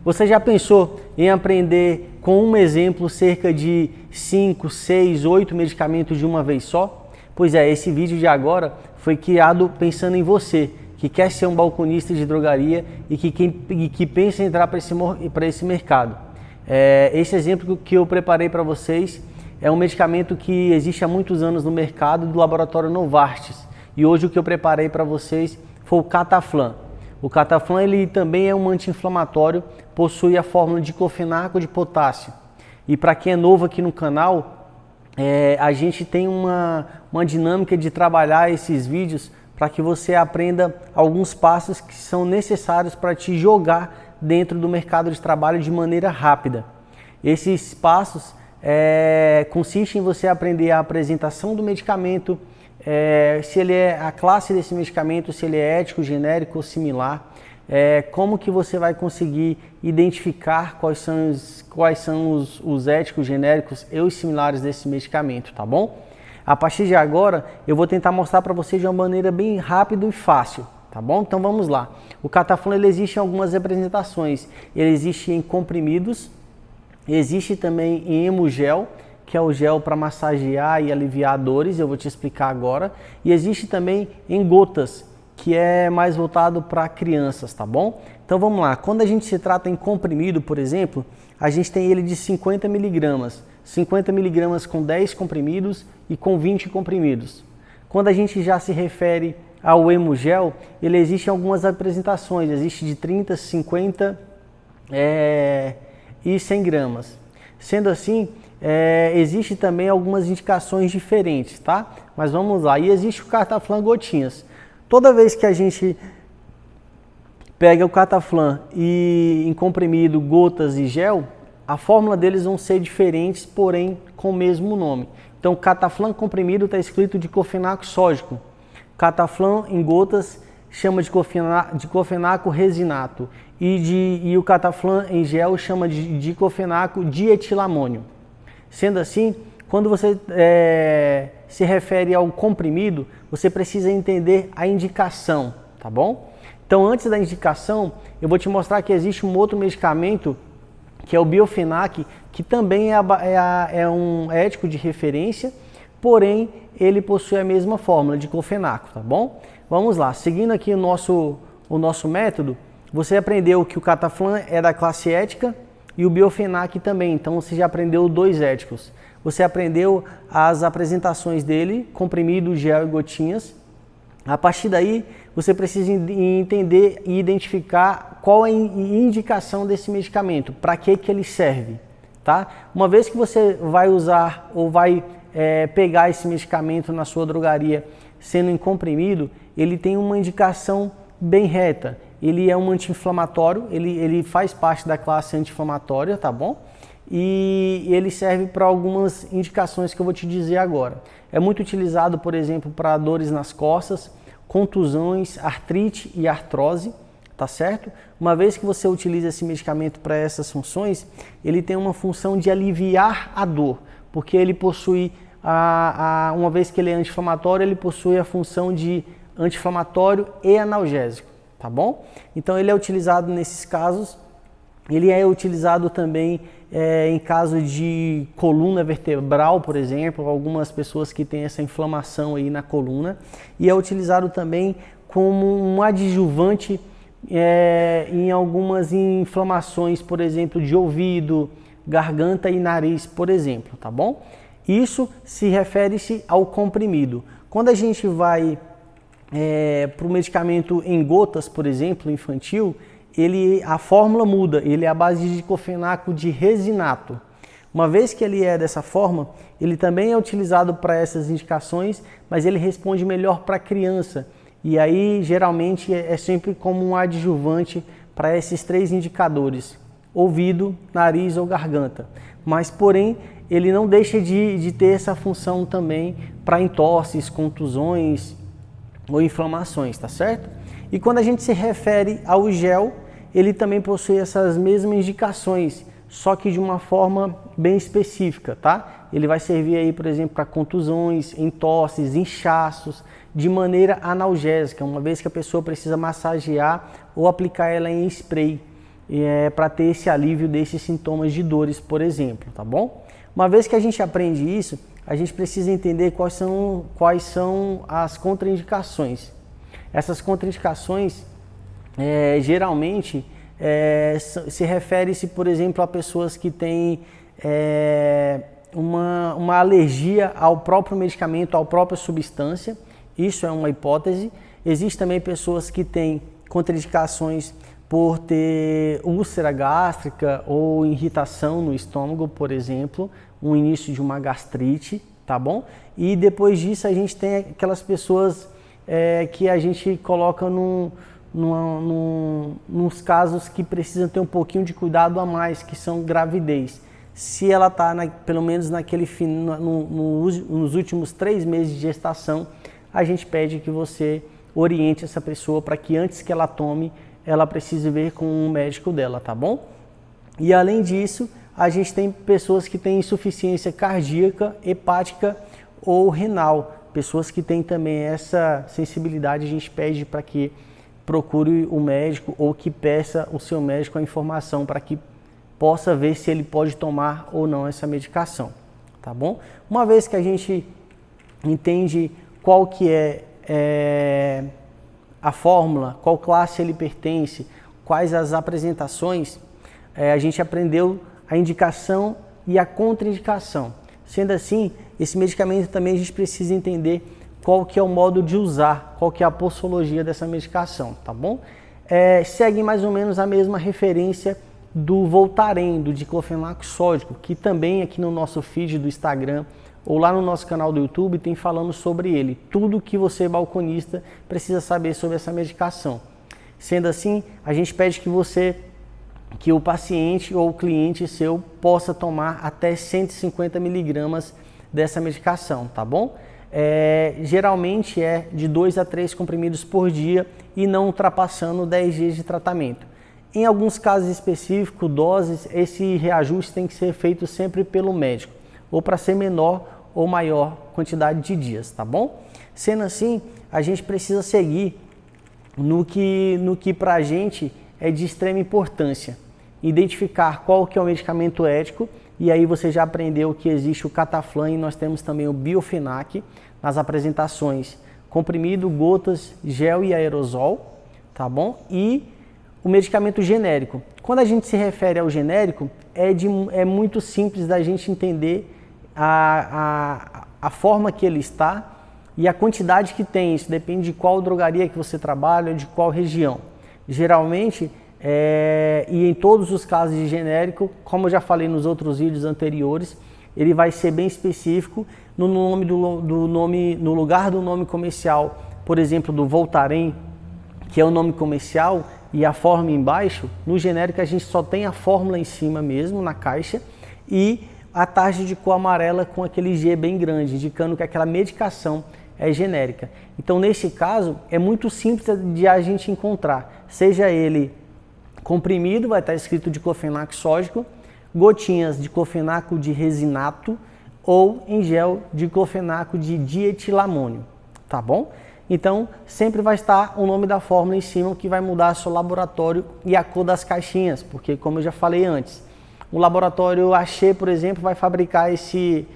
Você já pensou em aprender com um exemplo cerca de 5, 6, 8 medicamentos de uma vez só? Pois é, esse vídeo de agora foi criado pensando em você, que quer ser um balconista de drogaria e que pensa em entrar para esse mercado. Esse exemplo que eu preparei para vocês é um medicamento que existe há muitos anos no mercado do laboratório Novartis. E hoje o que eu preparei para vocês foi o Cataflam. O Cataflam ele também é um anti-inflamatório, possui a fórmula de diclofenaco de potássio. E para quem é novo aqui no canal, a gente tem uma dinâmica de trabalhar esses vídeos para que você aprenda alguns passos que são necessários para te jogar dentro do mercado de trabalho de maneira rápida. Esses passos consistem em você aprender a apresentação do medicamento, se ele é a classe desse medicamento, se ele é ético, genérico ou similar, como que você vai conseguir identificar quais são os éticos, genéricos e os similares desse medicamento, tá bom? A partir de agora, eu vou tentar mostrar para vocês de uma maneira bem rápida e fácil, tá bom? Então vamos lá. O Cataflam ele existe em algumas apresentações. Ele existe em comprimidos, existe também em hemogel, que é o gel para massagear e aliviar dores, eu vou te explicar agora. E existe também em gotas, que é mais voltado para crianças, tá bom? Então vamos lá. Quando a gente se trata em comprimido, por exemplo, a gente tem ele de 50 miligramas. 50 miligramas com 10 comprimidos e com 20 comprimidos. Quando a gente já se refere ao hemogel, ele existe em algumas apresentações, existe de 30, 50 e 100 gramas. Sendo assim, existe também algumas indicações diferentes, tá? Mas vamos lá, e existe o Cataflam gotinhas. Toda vez que a gente pega o Cataflam em comprimido, gotas e gel, a fórmula deles vão ser diferentes, porém com o mesmo nome. Então, o Cataflam comprimido está escrito diclofenaco sódico. Cataflam em gotas chama de diclofenaco resinato. E o Cataflam em gel chama de diclofenaco dietilamônio. Sendo assim, quando você se refere ao comprimido, você precisa entender a indicação, tá bom? Então, antes da indicação, eu vou te mostrar que existe um outro medicamento que é o Biofenac, que também é um ético de referência, porém ele possui a mesma fórmula de diclofenaco, tá bom? Vamos lá, seguindo aqui o nosso método, você aprendeu que o Cataflam é da classe ética e o Biofenac também, então você já aprendeu dois éticos. Você aprendeu as apresentações dele, comprimido, gel e gotinhas. A partir daí, você precisa entender e identificar qual é a indicação desse medicamento, para que ele serve, tá? Uma vez que você vai usar ou vai pegar esse medicamento na sua drogaria sendo em comprimido, ele tem uma indicação bem reta. Ele é um anti-inflamatório, ele faz parte da classe anti-inflamatória, tá bom? E ele serve para algumas indicações que eu vou te dizer agora. É muito utilizado, por exemplo, para dores nas costas, contusões, artrite e artrose, tá certo? Uma vez que você utiliza esse medicamento para essas funções, ele tem uma função de aliviar a dor, porque ele possui, uma vez que ele é anti-inflamatório, ele possui a função de anti-inflamatório e analgésico, tá bom? Então ele é utilizado nesses casos. Ele é utilizado também em caso de coluna vertebral, por exemplo, algumas pessoas que têm essa inflamação aí na coluna. E é utilizado também como um adjuvante em algumas inflamações, por exemplo, de ouvido, garganta e nariz, por exemplo, tá bom? Isso se refere-se ao comprimido. Quando a gente vai para o medicamento em gotas, por exemplo, infantil, a fórmula muda, ele é a base de diclofenaco de resinato. Uma vez que ele é dessa forma, ele também é utilizado para essas indicações, mas ele responde melhor para criança. E aí, geralmente, é sempre como um adjuvante para esses três indicadores, ouvido, nariz ou garganta. Mas, porém, ele não deixa de ter essa função também para entorses, contusões ou inflamações, tá certo? E quando a gente se refere ao gel, ele também possui essas mesmas indicações, só que de uma forma bem específica, tá? Ele vai servir aí, por exemplo, para contusões, entorses, inchaços, de maneira analgésica, uma vez que a pessoa precisa massagear ou aplicar ela em spray. para ter esse alívio desses sintomas de dores, por exemplo, tá bom? Uma vez que a gente aprende isso, a gente precisa entender quais são as contraindicações. Essas contraindicações, geralmente, se refere-se, por exemplo, a pessoas que têm uma alergia ao próprio medicamento, à própria substância. Isso é uma hipótese. Existem também pessoas que têm contraindicações por ter úlcera gástrica ou irritação no estômago, por exemplo, um início de uma gastrite, tá bom? E depois disso a gente tem aquelas pessoas que a gente coloca nos casos que precisam ter um pouquinho de cuidado a mais, que são gravidez. Se ela está, pelo menos nos últimos 3 meses de gestação, a gente pede que você oriente essa pessoa para que antes que ela tome, ela precise ver com o médico dela, tá bom? E além disso, a gente tem pessoas que têm insuficiência cardíaca, hepática ou renal. Pessoas que têm também essa sensibilidade, a gente pede para que procure o médico ou que peça o seu médico a informação para que possa ver se ele pode tomar ou não essa medicação, tá bom? Uma vez que a gente entende qual que é a fórmula, qual classe ele pertence, quais as apresentações, a gente aprendeu a indicação e a contraindicação. Sendo assim, esse medicamento também a gente precisa entender qual que é o modo de usar, qual que é a posologia dessa medicação, tá bom? Segue mais ou menos a mesma referência do Voltaren, do diclofenaco sódico, que também aqui no nosso feed do Instagram ou lá no nosso canal do YouTube tem falando sobre ele. Tudo que você, balconista, precisa saber sobre essa medicação. Sendo assim, a gente pede que o paciente ou o cliente seu possa tomar até 150 miligramas dessa medicação, tá bom? Geralmente é de 2 a 3 comprimidos por dia e não ultrapassando 10 dias de tratamento. Em alguns casos específicos, doses, esse reajuste tem que ser feito sempre pelo médico, ou para ser menor ou maior quantidade de dias, tá bom? Sendo assim, a gente precisa seguir no que para a gente é de extrema importância. Identificar qual que é o medicamento ético, e aí você já aprendeu que existe o Cataflan e nós temos também o Biofenac nas apresentações comprimido, gotas, gel e aerosol, tá bom? E o medicamento genérico. Quando a gente se refere ao genérico, é muito simples da gente entender a forma que ele está e a quantidade que tem. Isso depende de qual drogaria que você trabalha, de qual região. Geralmente, e em todos os casos de genérico, como eu já falei nos outros vídeos anteriores, ele vai ser bem específico no lugar do nome comercial, por exemplo, do Voltaren, que é o nome comercial, e a fórmula embaixo. No genérico a gente só tem a fórmula em cima mesmo, na caixa, e a tarja de cor amarela com aquele G bem grande, indicando que aquela medicação é genérica. Então, nesse caso, é muito simples de a gente encontrar, seja ele comprimido, vai estar escrito diclofenaco sódico, gotinhas de diclofenaco de resinato ou em gel diclofenaco de dietilamônio, tá bom? Então, sempre vai estar o nome da fórmula em cima, que vai mudar seu laboratório e a cor das caixinhas, porque como eu já falei antes, o laboratório Axê, por exemplo, vai fabricar esse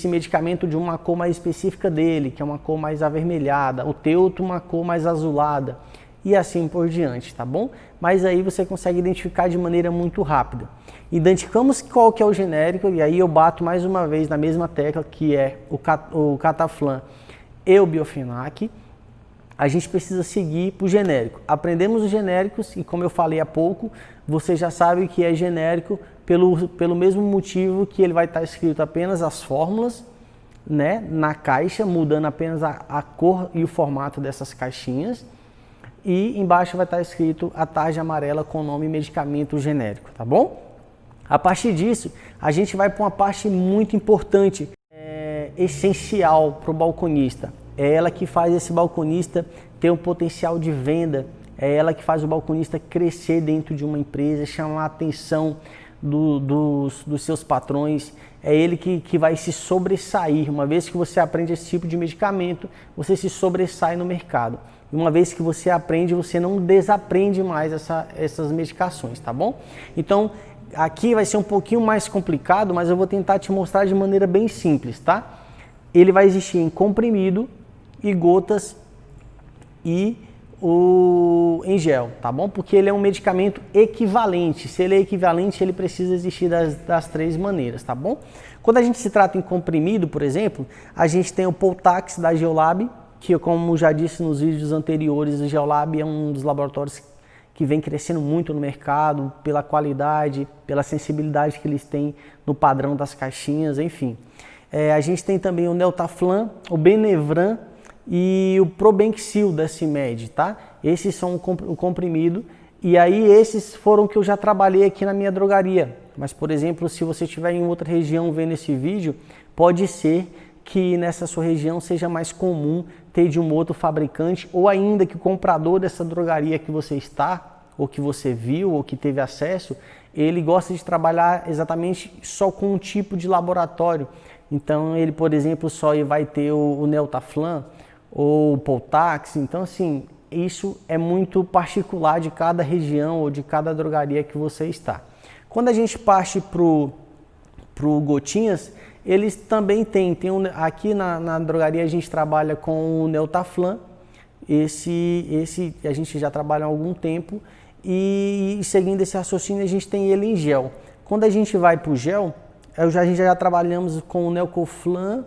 medicamento de uma cor mais específica dele, que é uma cor mais avermelhada, o Teuto uma cor mais azulada, e assim por diante, tá bom? Mas aí você consegue identificar de maneira muito rápida. Identificamos qual que é o genérico, e aí eu bato mais uma vez na mesma tecla, que é o Cataflan e o Biofenac. A gente precisa seguir para o genérico. Aprendemos os genéricos e, como eu falei há pouco, você já sabe que é genérico pelo mesmo motivo que ele vai estar escrito apenas as fórmulas, né, na caixa, mudando apenas a cor e o formato dessas caixinhas. E embaixo vai estar escrito a tarja amarela com o nome medicamento genérico, tá bom? A partir disso, a gente vai para uma parte muito importante, essencial para o balconista. É ela que faz esse balconista ter um potencial de venda, é ela que faz o balconista crescer dentro de uma empresa, chamar a atenção dos seus patrões, é ele que vai se sobressair. Uma vez que você aprende esse tipo de medicamento, você se sobressai no mercado. E uma vez que você aprende, você não desaprende mais essas medicações, tá bom? Então, aqui vai ser um pouquinho mais complicado, mas eu vou tentar te mostrar de maneira bem simples, tá? Ele vai existir em comprimido e gotas e em gel, tá bom? Porque ele é um medicamento equivalente. Se ele é equivalente, ele precisa existir das três maneiras, tá bom? Quando a gente se trata em comprimido, por exemplo, a gente tem o Poltax da Geolab, que, como já disse nos vídeos anteriores, o Geolab é um dos laboratórios que vem crescendo muito no mercado, pela qualidade, pela sensibilidade que eles têm no padrão das caixinhas, enfim. A gente tem também o Neltaflan, o Benevran e o Probenxil da CIMED, tá? Esses são o comprimido, e aí esses foram que eu já trabalhei aqui na minha drogaria. Mas, por exemplo, se você estiver em outra região vendo esse vídeo, pode ser que nessa sua região seja mais comum ter de um outro fabricante, ou ainda que o comprador dessa drogaria que você está, ou que você viu, ou que teve acesso, ele gosta de trabalhar exatamente só com um tipo de laboratório. Então ele, por exemplo, só vai ter o Neltaflan ou o Poltax. Então, assim, isso é muito particular de cada região ou de cada drogaria que você está. Quando a gente parte pro Gotinhas, eles também têm aqui na drogaria a gente trabalha com o Neltaflan, esse a gente já trabalha há algum tempo, e seguindo esse raciocínio a gente tem ele em gel. Quando a gente vai para o gel, a gente já trabalhamos com o Nelcoflan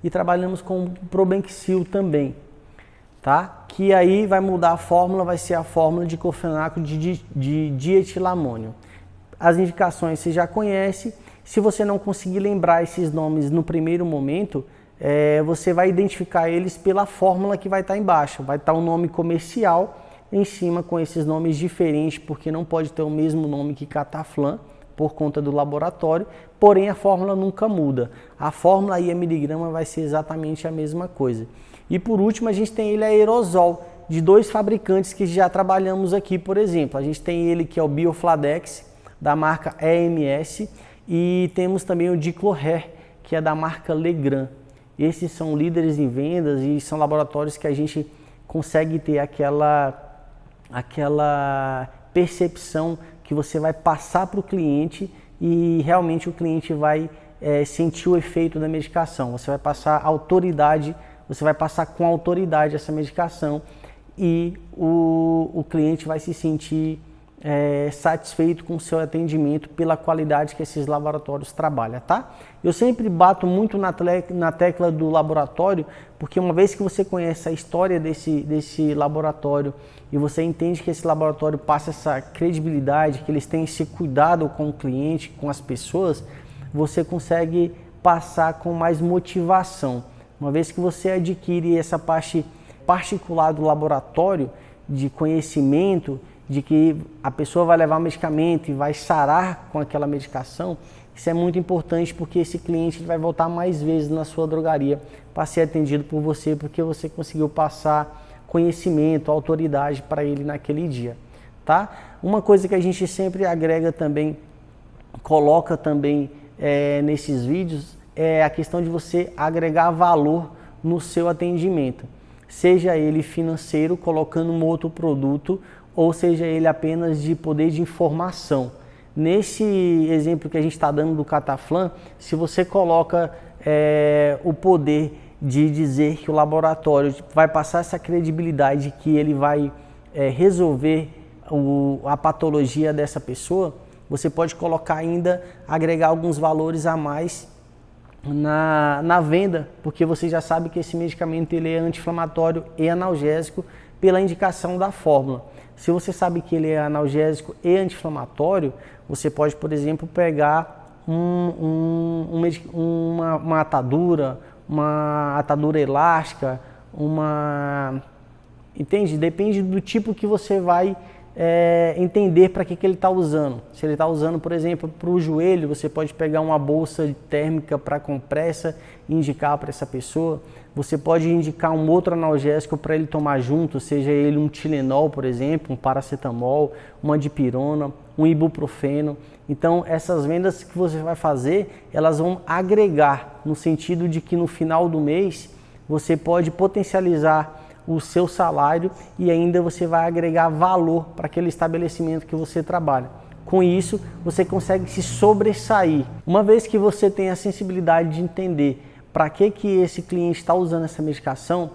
e trabalhamos com o Probenxil também, tá? Que aí vai mudar a fórmula, vai ser a fórmula de diclofenaco de dietilamônio. As indicações você já conhece. Se você não conseguir lembrar esses nomes no primeiro momento, você vai identificar eles pela fórmula que vai estar embaixo. Vai estar o nome comercial em cima com esses nomes diferentes, porque não pode ter o mesmo nome que Cataflan, por conta do laboratório, porém a fórmula nunca muda. A fórmula e a miligrama vai ser exatamente a mesma coisa. E por último, a gente tem ele aerosol, de dois fabricantes que já trabalhamos aqui, por exemplo. A gente tem ele que é o Biofladex, da marca EMS, e temos também o Diclorher, que é da marca Legrand. Esses são líderes em vendas e são laboratórios que a gente consegue ter aquela percepção que você vai passar para o cliente e realmente o cliente vai sentir o efeito da medicação. Você vai passar autoridade, você vai passar com autoridade essa medicação e o cliente vai se sentir satisfeito com o seu atendimento pela qualidade que esses laboratórios trabalham, tá? Eu sempre bato muito na tecla do laboratório, porque uma vez que você conhece a história desse laboratório e você entende que esse laboratório passa essa credibilidade, que eles têm esse cuidado com o cliente, com as pessoas, você consegue passar com mais motivação. Uma vez que você adquire essa parte particular do laboratório, de conhecimento, de que a pessoa vai levar medicamento e vai sarar com aquela medicação, isso é muito importante porque esse cliente vai voltar mais vezes na sua drogaria para ser atendido por você, porque você conseguiu passar conhecimento, autoridade para ele naquele dia, tá? Uma coisa que a gente sempre agrega também, coloca também nesses vídeos, é a questão de você agregar valor no seu atendimento, seja ele financeiro, colocando um outro produto, ou seja ele apenas de poder de informação. Nesse exemplo que a gente está dando do Cataflan, se você coloca o poder de dizer que o laboratório vai passar essa credibilidade que ele vai resolver a patologia dessa pessoa, você pode colocar ainda, agregar alguns valores a mais na venda, porque você já sabe que esse medicamento ele é anti-inflamatório e analgésico pela indicação da fórmula. Se você sabe que ele é analgésico e anti-inflamatório, você pode, por exemplo, pegar uma atadura elástica, entende? Depende do tipo que você vai entender para que ele está usando. Se ele está usando, por exemplo, para o joelho, você pode pegar uma bolsa térmica para compressa e indicar para essa pessoa. Você pode indicar um outro analgésico para ele tomar junto, seja ele um Tilenol, por exemplo, um paracetamol, uma dipirona, um ibuprofeno. Então, essas vendas que você vai fazer, elas vão agregar, no sentido de que no final do mês, você pode potencializar o seu salário e ainda você vai agregar valor para aquele estabelecimento que você trabalha. Com isso, você consegue se sobressair. Uma vez que você tem a sensibilidade de entender para que esse cliente está usando essa medicação,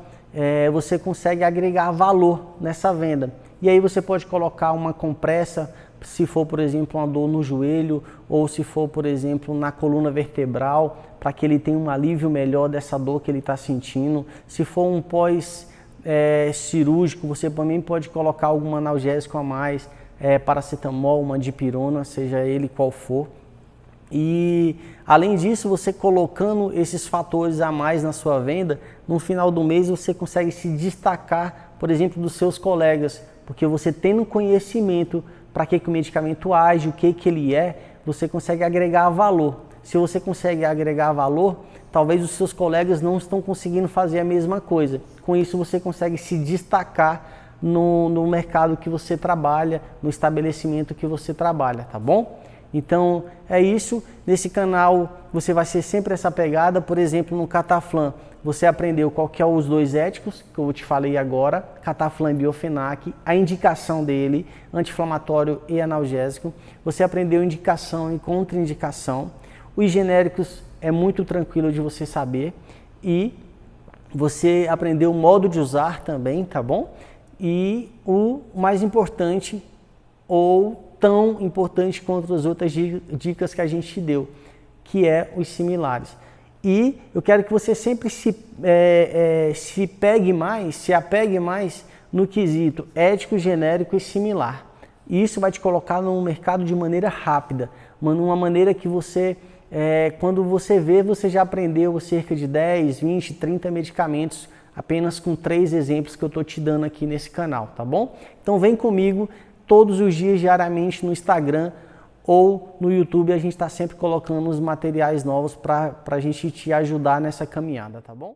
você consegue agregar valor nessa venda. E aí você pode colocar uma compressa, se for, por exemplo, uma dor no joelho, ou se for, por exemplo, na coluna vertebral, para que ele tenha um alívio melhor dessa dor que ele está sentindo. Se for um pós-cirúrgico, você também pode colocar algum analgésico a mais, paracetamol, uma dipirona, seja ele qual for. E além disso, você colocando esses fatores a mais na sua venda, no final do mês você consegue se destacar, por exemplo, dos seus colegas, porque você tendo conhecimento para que o medicamento age, o que ele você consegue agregar valor. Se você consegue agregar valor, talvez os seus colegas não estão conseguindo fazer a mesma coisa. Com isso você consegue se destacar no mercado que você trabalha, no estabelecimento que você trabalha, tá bom? Então é isso, nesse canal você vai ser sempre essa pegada. Por exemplo, no Cataflam, você aprendeu qual que é os 2 éticos, que eu te falei agora, Cataflam e Biofenac, a indicação dele, anti-inflamatório e analgésico. Você aprendeu indicação e contraindicação. Os genéricos é muito tranquilo de você saber e você aprendeu o modo de usar também, tá bom? E o mais importante, ou tão importante quanto as outras dicas que a gente te deu, que é os similares. E eu quero que você sempre se apegue mais no quesito ético, genérico e similar. Isso vai te colocar no mercado de maneira rápida, uma maneira que você, quando você vê, você já aprendeu cerca de 10, 20, 30 medicamentos, apenas com 3 exemplos que eu estou te dando aqui nesse canal, tá bom? Então vem comigo todos os dias, diariamente, no Instagram ou no YouTube. A gente está sempre colocando os materiais novos para a gente te ajudar nessa caminhada, tá bom?